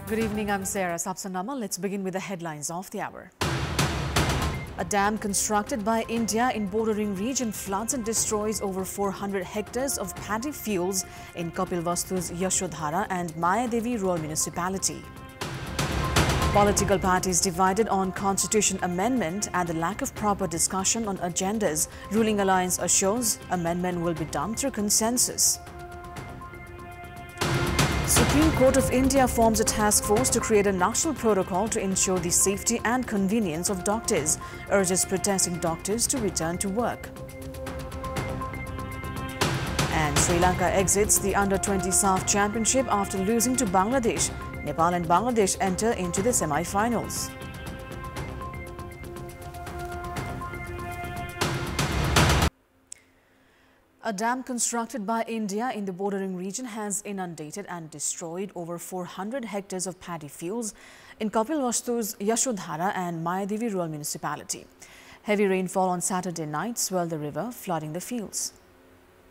Good evening, I'm Sarah Sapsanama. Let's begin with the headlines of the hour. A dam constructed by India in bordering region floods and destroys over 400 hectares of paddy fields in Kapilvastu's Yashodhara and Mayadevi rural municipality. Political parties divided on constitution amendment and the lack of proper discussion on agendas. Ruling alliance assures amendment will be done through consensus. Supreme Court of India forms a task force to create a national protocol to ensure the safety and convenience of doctors, urges protesting doctors to return to work. And Sri Lanka exits the Under-20 SAF Championship after losing to Bangladesh. Nepal and Bangladesh enter into the semi-finals. A dam constructed by India in the bordering region has inundated and destroyed over 400 hectares of paddy fields in Kapilvastu's Yashodhara and Mayadevi rural municipality. Heavy rainfall on Saturday night swelled the river, flooding the fields.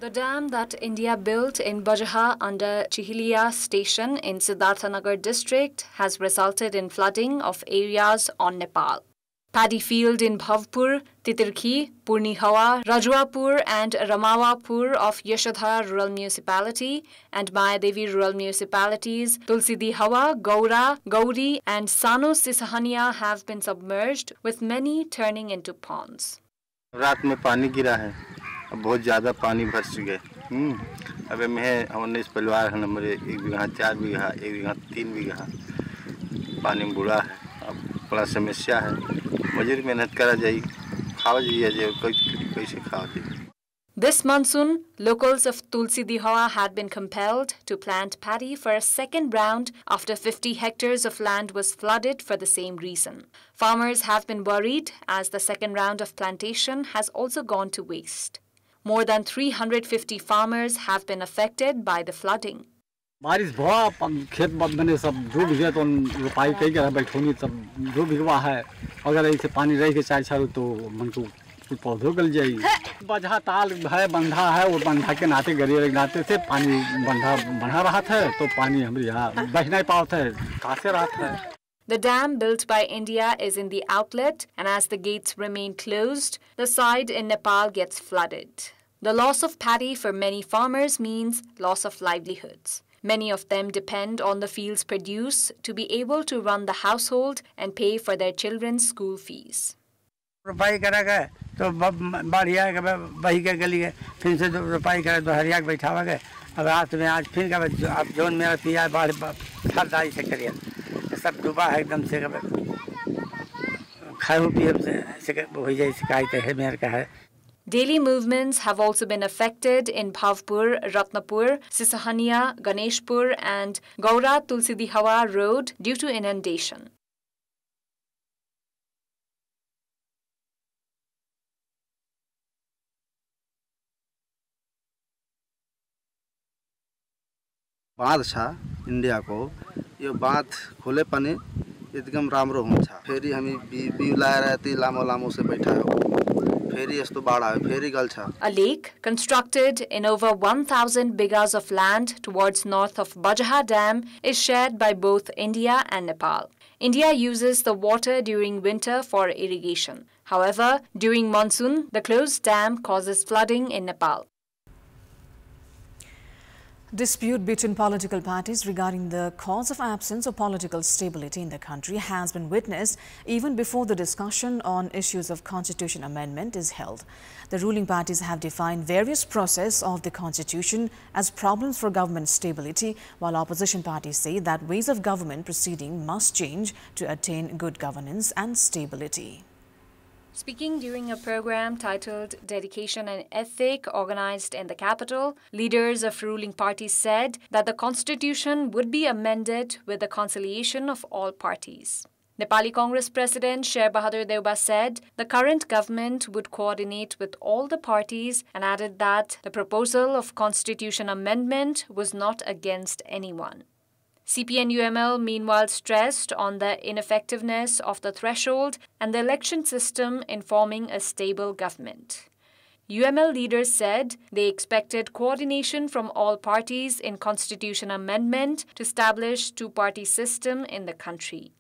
The dam that India built in Bajaha under Chihilia station in Siddharthanagar district has resulted in flooding of areas on Nepal. Paddy field in Bhavpur, Titirki, Purnihawa, Rajuapur and Ramawapur of Yashodhara rural municipality and Mayadevi rural municipalities, Tulsidihawa, Gaura, Gauri and Sano Sisahania have been submerged, with many turning into ponds. रात में पानी गिरा है, बहुत ज़्यादा पानी भर चुके हैं। अबे मैं हमने इस परिवार का नंबर 1 बीघा 4 बीघा 1 बीघा 3 बीघा पानी में बुड़ा है। अब बड़ा समस्या है। मजदूर मेहनत करा जाए, खावा जाइए कैसे खावा जाइए। This monsoon, locals of Tulsidihawa had been compelled to plant paddy for a second round after 50 hectares of land was flooded for the same reason. Farmers have been worried as the second round of plantation has also gone to waste. More than 350 farmers have been affected by the flooding. बारिश भवा खेत बने सब डूब गया तो रोपाई कई गया बैठोनी सब डूब गया है अगर ऐसे पानी रह के चाय छाड़ू तो मन को कुछ पौधों गल जाएगी बजहा ताल है बंधा है वो बंधा के नाते गरीब नाते से पानी बंधा बढ़ा रहा था तो पानी हमारे यहाँ बह नहीं पाता है कासे रहा था. The dam built by India is in the outlet, and as the gates remain closed, the side in Nepal gets flooded. The loss of paddy for many farmers means loss of livelihoods. Many of them depend on the field's produce to be able to run the household and pay for their children's school fees. रुपाई करेगा तो बढ़िया बही के गली है फिर से रुपाई करे तो हरिया के बैठावा गए अब रात में आज फिर अब जोन मेरा पिया बाढ़ फरदाई से करिए सब डूबा है एकदम से खाए पिए से हो जाए शिकायत है मेरे का है. Daily movements have also been affected in Bhavpur, Ratnapur, Sisahania, Ganeshpur and Gaura Tulsidihawa road due to inundation. बांध छा इंडिया को यो बांध खोले पने एकदम राम्रो हुन्छ फेरि हामी बिउ लाएर यति लामो से बैठा हो फेरि यस्तो बाढ आयो फेरि गल्छ. A lake constructed in over 1,000 bighas of land towards north of Bajaha Dam is shared by both India and Nepal. India uses the water during winter for irrigation. However, during monsoon, the closed dam causes flooding in Nepal. Dispute between political parties regarding the cause of absence of political stability in the country has been witnessed even before the discussion on issues of constitution amendment is held. The ruling parties have defined various processes of the constitution as problems for government stability, while opposition parties say that ways of government proceeding must change to attain good governance and stability. Speaking during a program titled Dedication and Ethic organized in the capital, leaders of ruling parties said that the constitution would be amended with the conciliation of all parties. Nepali Congress President Sher Bahadur Deuba said the current government would coordinate with all the parties and added that the proposal of constitution amendment was not against anyone. CPN-UML meanwhile stressed on the ineffectiveness of the threshold and the election system in forming a stable government. UML leaders said they expected coordination from all parties in constitution amendment to establish two-party system in the country.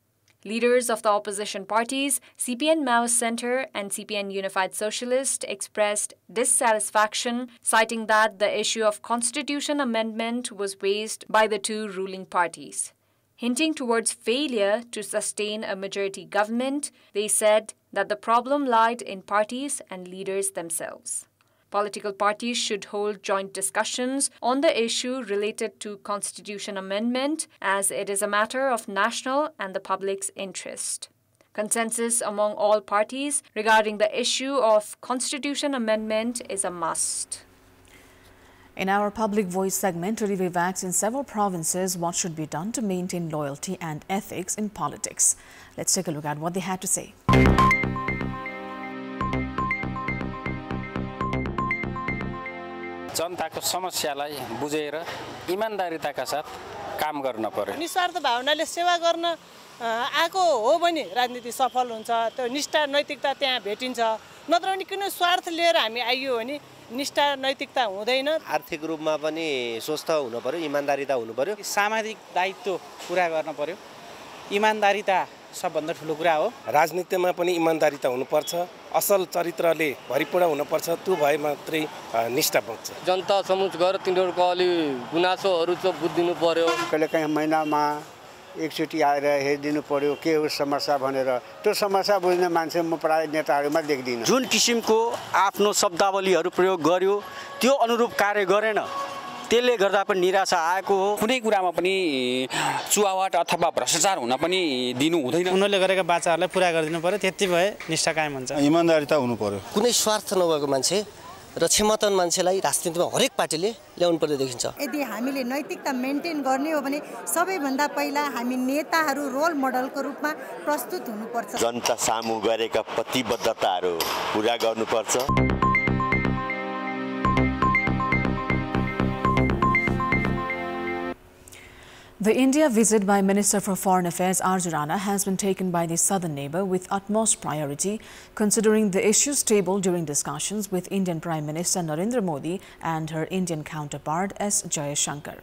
Leaders of the opposition parties, CPN Mao Center and CPN Unified Socialist, expressed dissatisfaction, citing that the issue of constitution amendment was raised by the two ruling parties. Hinting towards failure to sustain a majority government, they said that the problem lied in parties and leaders themselves. Political parties should hold joint discussions on the issue related to constitution amendment, as it is a matter of national and the public's interest. Consensus among all parties regarding the issue of constitution amendment is a must. In our Public Voice segment, today we've asked in several provinces what should be done to maintain loyalty and ethics in politics. Let's take a look at what they had to say. जनताको समस्यालाई बुझेर इमानदारीताका साथ काम गर्न पर्यो। निस्वार्थ भावनाले सेवा गर्न आएको हो भने राजनीति सफल हुन्छ। त्यो निष्ठा नैतिकता त्यहाँ भेटिन्छ। नत्र भने कुनै स्वार्थ लिएर हामी आइयो भने निष्ठा नैतिकता हुँदैन। आर्थिक रूपमा पनि स्वस्थ हुनु पर्यो, इमानदारीता हुनु पर्यो। सामाजिक दायित्व पूरा गर्न पर्यो। इमानदारीता सबभन्दा ठुलो कुरा हो। राजनीतिमा पनि इमानदारीता हुनुपर्छ, असल चरित्रले भरिपूर्ण हुनुपर्छ, त्यो भए मात्रै निष्ठा बन्छ। जनता समक्ष गएर तिनीहरूको अलि गुनासोहरू चाहिँ बुझिदिनु पर्यो। कहिलेकाहीँ महिनामा एकचोटि आएर हेरिदिनु पर्यो के हो समस्या भनेर। त्यो समस्या बुझ्ने मान्छे म प्राय नेताहरूमा देख्दिनँ। जुन किसिमको आफ्नो शब्दावलीहरू प्रयोग गर्यो त्यो अनुरूप कार्य गरेन, त्यसले गर्दा पनि निराशा आएको हो। कुनै कुरामा पनि चुहावट अथवा भ्रष्टाचार हुन पनि दिनु हुँदैन। उनीहरूले गरेका बाचाहरूलाई पुरा गरिदिनु पर्यो, त्यति भए निष्ठा कायम हुन्छ। इमानदारीता हुनु पर्यो। कुनै स्वार्थ नभएको मान्छे र क्षमतावान मान्छेलाई राजनीतिमा हरेक पार्टीले ल्याउनु पर्ने देखिन्छ। यदि हामीले नैतिकता मेन्टेन गर्ने हो भने सबैभन्दा पहिला हामी नेताहरू रोल मोडलको रूपमा प्रस्तुत हुनुपर्छ। जनता सामु गरेका प्रतिबद्धताहरू पूरा गर्नुपर्छ। The India visit by Minister for Foreign Affairs R.J. Rana has been taken by the southern neighbour with utmost priority, considering the issues tabled during discussions with Indian Prime Minister Narendra Modi and her Indian counterpart S. Jaishankar.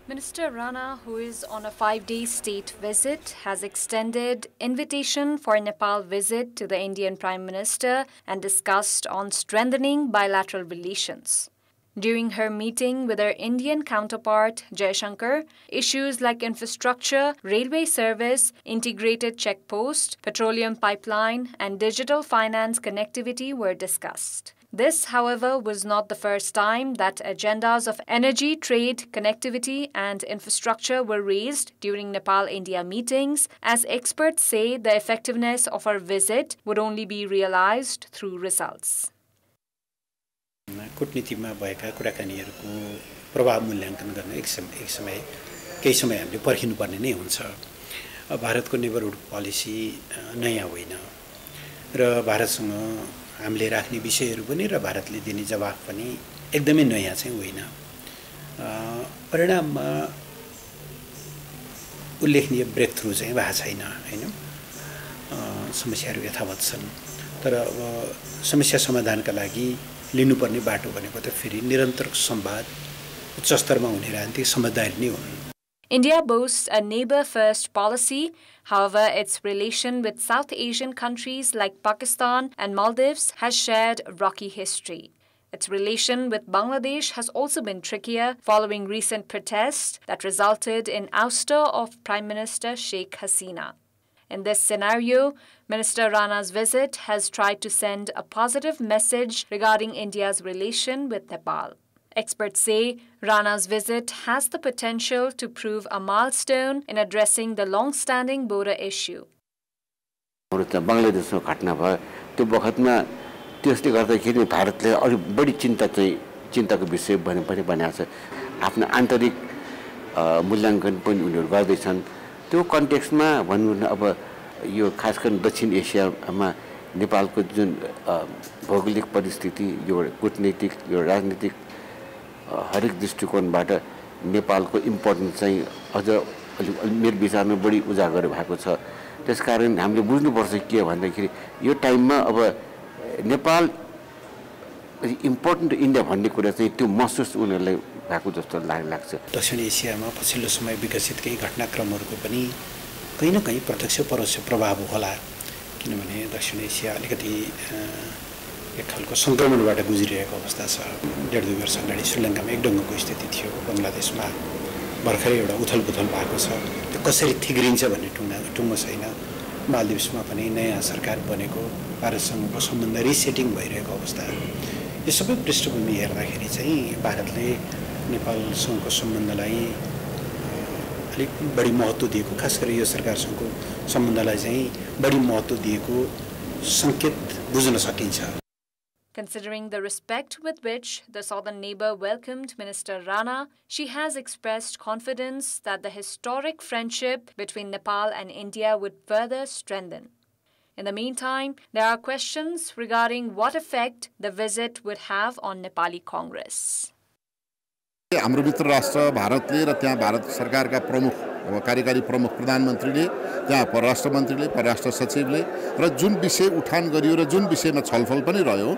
Minister Rana, who is on a 5-day state visit, has extended invitation for a Nepal visit to the Indian Prime Minister and discussed on strengthening bilateral relations. During her meeting with her Indian counterpart, Jaishankar, issues like infrastructure, railway service, integrated checkpost, petroleum pipeline, and digital finance connectivity were discussed. This, however, was not the first time that agendas of energy, trade, connectivity, and infrastructure were raised during Nepal-India meetings, as experts say the effectiveness of our visit would only be realized through results. कूटनीतिमा भएका कुराकानीहरूको प्रभाव मूल्याङ्कन गर्न एक समय केही समय हामीले पर्खिनुपर्ने नै हुन्छ। भारतको नेबरहुड पोलिसी नयाँ होइन र भारतसँग हामीले राख्ने विषयहरू पनि र भारतले दिने जवाफ पनि एकदमै नयाँ चाहिँ होइन। परिणाममा उल्लेखनीय ब्रेक थ्रु चाहिँ भएको छैन हैन। समस्याहरू यथावत छन्, तर समस्या समाधानका लागि लिनुपर्ने बाटो भनेको त फेरि निरन्तर संवाद उच्च स्तरमा हुने राजनीति समझदारी नै हुन्। India boasts a neighbor-first policy. However, its relation with South Asian countries like Pakistan and Maldives has shared rocky history. Its relation with Bangladesh has also been trickier following recent protests that resulted in ouster of Prime Minister Sheikh Hasina. In this scenario, Minister Rana's visit has tried to send a positive message regarding India's relation with Nepal. Experts say Rana's visit has the potential to prove a milestone in addressing the long-standing border issue. बङ्गलादेशको घटना भयो त्यो वखतमा त्यसले गर्दाखेरि भारतले अलि बढी चिन्ताको विषय पनि भनेको छ। आफ्नो आन्तरिक मूल्याङ्कन पनि उनीहरू गर्दैछन्। त्यो कन्टेक्स्टमा भन्नु अब यो खास गरी दक्षिण एसियामा नेपालको जुन भौगोलिक परिस्थिति, यो कूटनीतिक, यो राजनीतिक हरेक दृष्टिकोणबाट नेपालको इम्पोर्टेन्स चाहिँ अझ मेरो विचारमा बढी उजागर भएको छ। त्यसकारण हामीले बुझ्नुपर्छ के भन्दाखेरि यो टाइममा अब नेपाल इम्पोर्टेन्ट इन्डिया भन्ने कुरा चाहिँ त्यो महसुस उनीहरूलाई भएको जस्तो लाग्छ। दक्षिण एसियामा पछिल्लो समय विकसित केही घटनाक्रमहरूको पनि कहीँ न कहीँ प्रत्यक्ष परोक्ष प्रभाव होला, किनभने दक्षिण एसिया अलिकति एक खालको सङ्क्रमणबाट गुज्रिरहेको अवस्था छ। 1.5 वर्ष अगाडि श्रीलङ्कामा एक ढङ्गको स्थिति थियो, बङ्गलादेशमा भर्खरै एउटा उथलपुथल भएको छ, त्यो कसरी थिग्रिन्छ भन्ने टुङ्गो छैन। मालदिप्समा पनि नयाँ सरकार बनेको, भारतसँगको सम्बन्ध रिसेटिङ भइरहेको अवस्था। यो सबै पृष्ठभूमि हेर्दाखेरि चाहिँ भारतले नेपालसँगको सम्बन्धलाई अलिक बढी महत्त्व दिएको, खास गरी यो सरकारसँगको सम्बन्धलाई चाहिँ बढी महत्त्व दिएको सङ्केत बुझ्न सकिन्छ। Considering the respect with which the southern neighbor welcomed Minister Rana, she has expressed confidence that the historic friendship between Nepal and India would further strengthen. In the meantime, there are questions regarding what effect the visit would have on Nepali Congress. हाम्रो मित्र राष्ट्र भारतले र त्यहाँ भारत सरकारका प्रमुख कार्यकारी प्रमुख प्रधानमन्त्रीले, त्यहाँ परराष्ट्र मन्त्रीले, परराष्ट्र सचिवले र जुन विषय उठान गरियो र जुन विषयमा छलफल पनि रह्यो,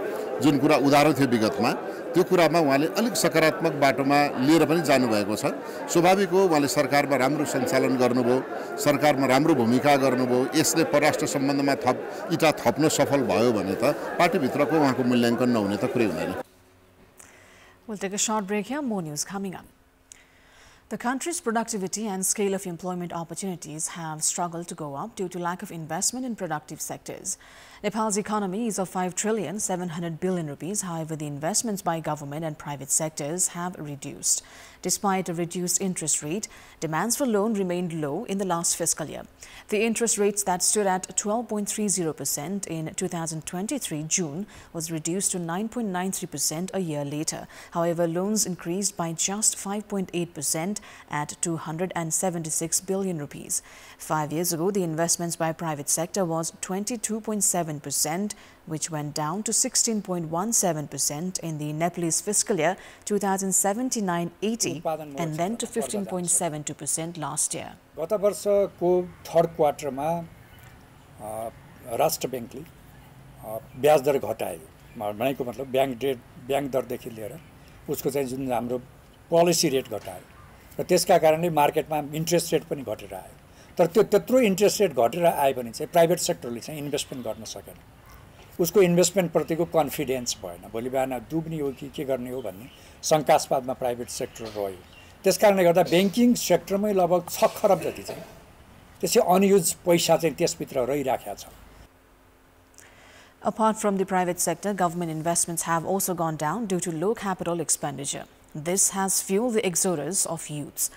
जुन कुरा उदारो थियो विगतमा, त्यो कुरामा उहाँले अलिक सकारात्मक बाटोमा लिएर पनि जानुभएको छ। स्वाभाविक हो, उहाँले सरकारमा राम्रो सञ्चालन गर्नुभयो, सरकारमा राम्रो भूमिका गर्नुभयो, यसले परराष्ट्र सम्बन्धमा इटा थप्न सफल भयो भने त पार्टीभित्रको उहाँको मूल्याङ्कन नहुने त कुरै हुँदैन। We'll take a short break here. More news coming up. The country's productivity and scale of employment opportunities have struggled to go up due to lack of investment in productive sectors. Nepal's economy is of 5,700 billion rupees. However, the investments by government and private sectors have reduced. Despite a reduced interest rate, demands for loan remained low in the last fiscal year. The interest rates that stood at 12.30% in 2023 June was reduced to 9.93% a year later. However, loans increased by just 5.8% at 276 billion rupees. 5 years ago, the investments by private sector was 22.7%, which went down to 16.17% in the Nepalese fiscal year 2079-80 and then to 15.72% last year. गत वर्षको third क्वार्टरमा राष्ट्र बैंकले ब्याज दर घटायो, भनेको मतलब bank दरदेखि लिएर उसको चाहिँ जुन हाम्रो पोलिसी रेट घटायो र त्यसका कारणले मार्केटमा इन्ट्रेस्ट रेट पनि घटेर आयो। तर त्यो त्यत्रो इन्ट्रेस्ट रेट घटेर आयो भने चाहिँ प्राइभेट सेक्टरले चाहिँ इन्भेस्टमेन्ट गर्न सकेन, उसको इन्भेस्टमेन्ट प्रतिको कन्फिडेन्स भएन, भोलि बिहान डुब्ने हो कि के गर्ने हो भन्ने शङ्कास्पदमा प्राइभेट सेक्टर रह्यो। त्यसकारणले गर्दा ब्याङ्किङ सेक्टरमै लगभग 6 खरब जति चाहिँ त्यसै अनयुज पैसा चाहिँ त्यसभित्र रहिराखेको छ। Apart from the private sector, government investments have also gone down due to low capital expenditure. This has fueled the exodus of youths.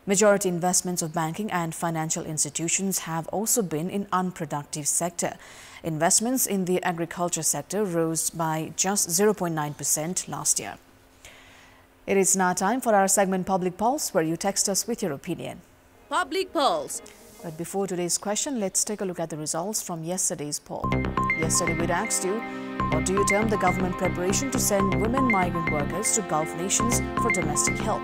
Majority investments of banking and financial institutions have also been in unproductive sector. Investments in the agriculture sector rose by just 0.9% last year. It is now time for our segment Public Pulse, where you text us with your opinion. Public Pulse. But before today's question, let's take a look at the results from yesterday's poll. Yesterday we asked you, what do you term the government preparation to send women migrant workers to Gulf nations for domestic help?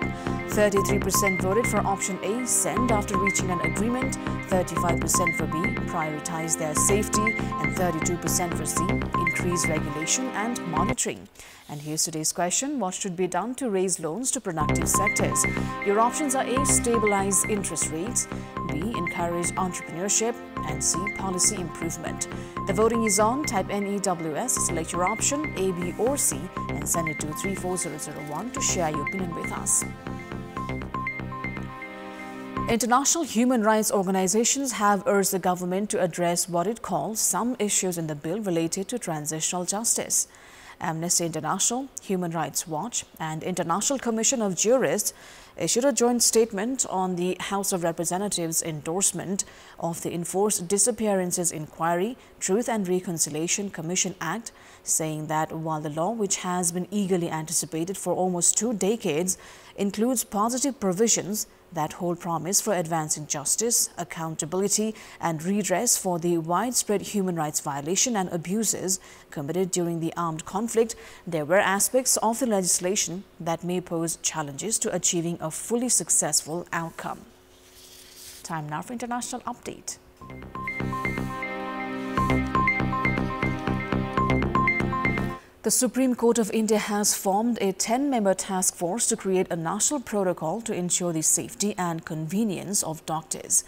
33% voted for option A, send after reaching an agreement, 35% for B, prioritize their safety, and 32% for C, increase regulation and monitoring. And here's today's question, what should be done to raise loans to productive sectors? Your options are A, stabilize interest rates, B, encourage entrepreneurship, and C, policy improvement. The voting is on. Type NEWS, select your option A, B or C and send it to 34001 to share your opinion with us. International human rights organizations have urged the government to address what it calls some issues in the bill related to transitional justice. Amnesty International, Human Rights Watch and International Commission of Jurists issued a joint statement on the House of Representatives' endorsement of the Enforced Disappearances Inquiry, Truth and Reconciliation Commission Act, saying that while the law, which has been eagerly anticipated for almost 2 decades, includes positive provisions that hold promise for advancing justice, accountability and redress for the widespread human rights violation and abuses committed during the armed conflict, there were aspects of the legislation that may pose challenges to achieving a fully successful outcome. Time now for international update. The Supreme Court of India has formed a 10-member task force to create a national protocol to ensure the safety and convenience of doctors.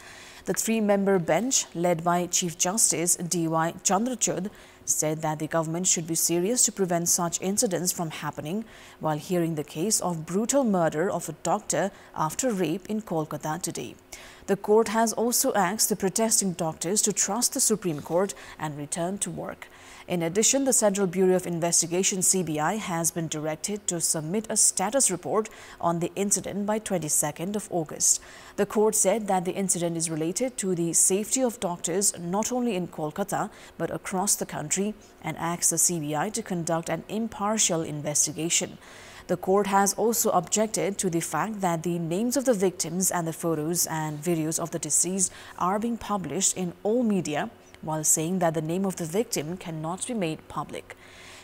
The 3-member bench, led by Chief Justice D.Y. Chandrachud, said that the government should be serious to prevent such incidents from happening while hearing the case of brutal murder of a doctor after rape in Kolkata today. The court has also asked the protesting doctors to trust the Supreme Court and return to work. In addition, the Central Bureau of Investigation (CBI) has been directed to submit a status report on the incident by 22nd of August. The court said that the incident is related to the safety of doctors not only in Kolkata but across the country and asked the CBI to conduct an impartial investigation. The court has also objected to the fact that the names of the victims and the photos and videos of the deceased are being published in all media, while saying that the name of the victim cannot be made public.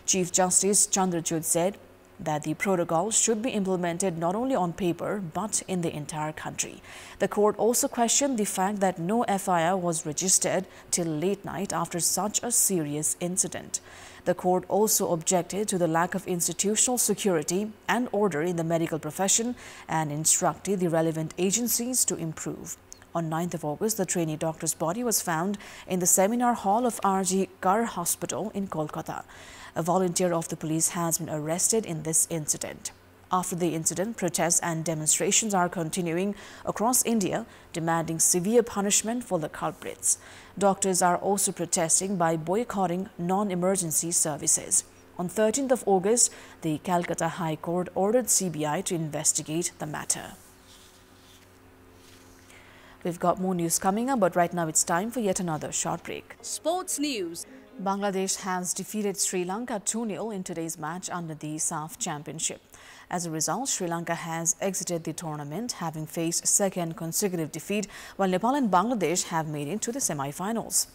Chief Justice Chandrachud said that the protocol should be implemented not only on paper but in the entire country. The court also questioned the fact that no FIR was registered till late night after such a serious incident. The court also objected to the lack of institutional security and order in the medical profession and instructed the relevant agencies to improve. On 9th of August, the trainee doctor's body was found in the seminar hall of R.G. Kar Hospital in Kolkata. A volunteer of the police has been arrested in this incident. After the incident, protests and demonstrations are continuing across India, demanding severe punishment for the culprits. Doctors are also protesting by boycotting non-emergency services. On 13th of August, the Calcutta High Court ordered CBI to investigate the matter. We've got more news coming up, but right now it's time for yet another short break. Sports news. Bangladesh has defeated Sri Lanka 2-0 in today's match under the SAF Championship. As a result, Sri Lanka has exited the tournament, having faced second consecutive defeat, while Nepal and Bangladesh have made it to the semi-finals.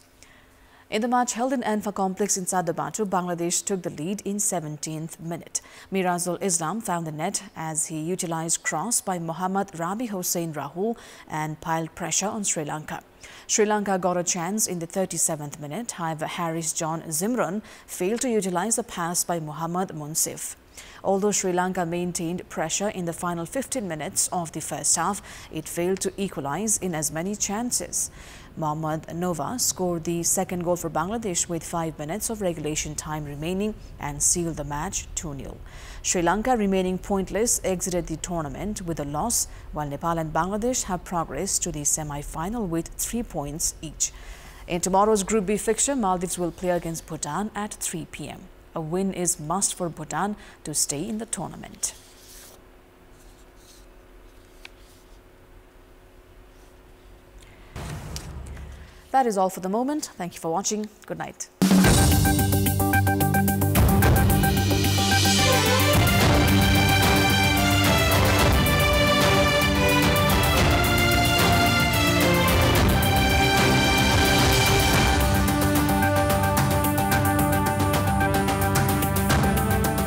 In the match held in Anfa complex in Sadabatu, Bangladesh took the lead in 17th minute. Mirazul Islam found the net as he utilized cross by Mohammad Rabi Hossain Rahul and piled pressure on Sri Lanka. Sri Lanka got a chance in the 37th minute. However, Harris John Zimran failed to utilize a pass by Mohammad Munsif. Although Sri Lanka maintained pressure in the final 15 minutes of the first half, it failed to equalize in as many chances. Mohammad Nova scored the second goal for Bangladesh with 5 minutes of regulation time remaining and sealed the match 2-0. Sri Lanka, remaining pointless, exited the tournament with a loss, while Nepal and Bangladesh have progressed to the semi-final with 3 points each. In tomorrow's Group B fixture, Maldives will play against Bhutan at 3 p.m. A win is must for Bhutan to stay in the tournament. That is all for the moment. Thank you for watching. Good night.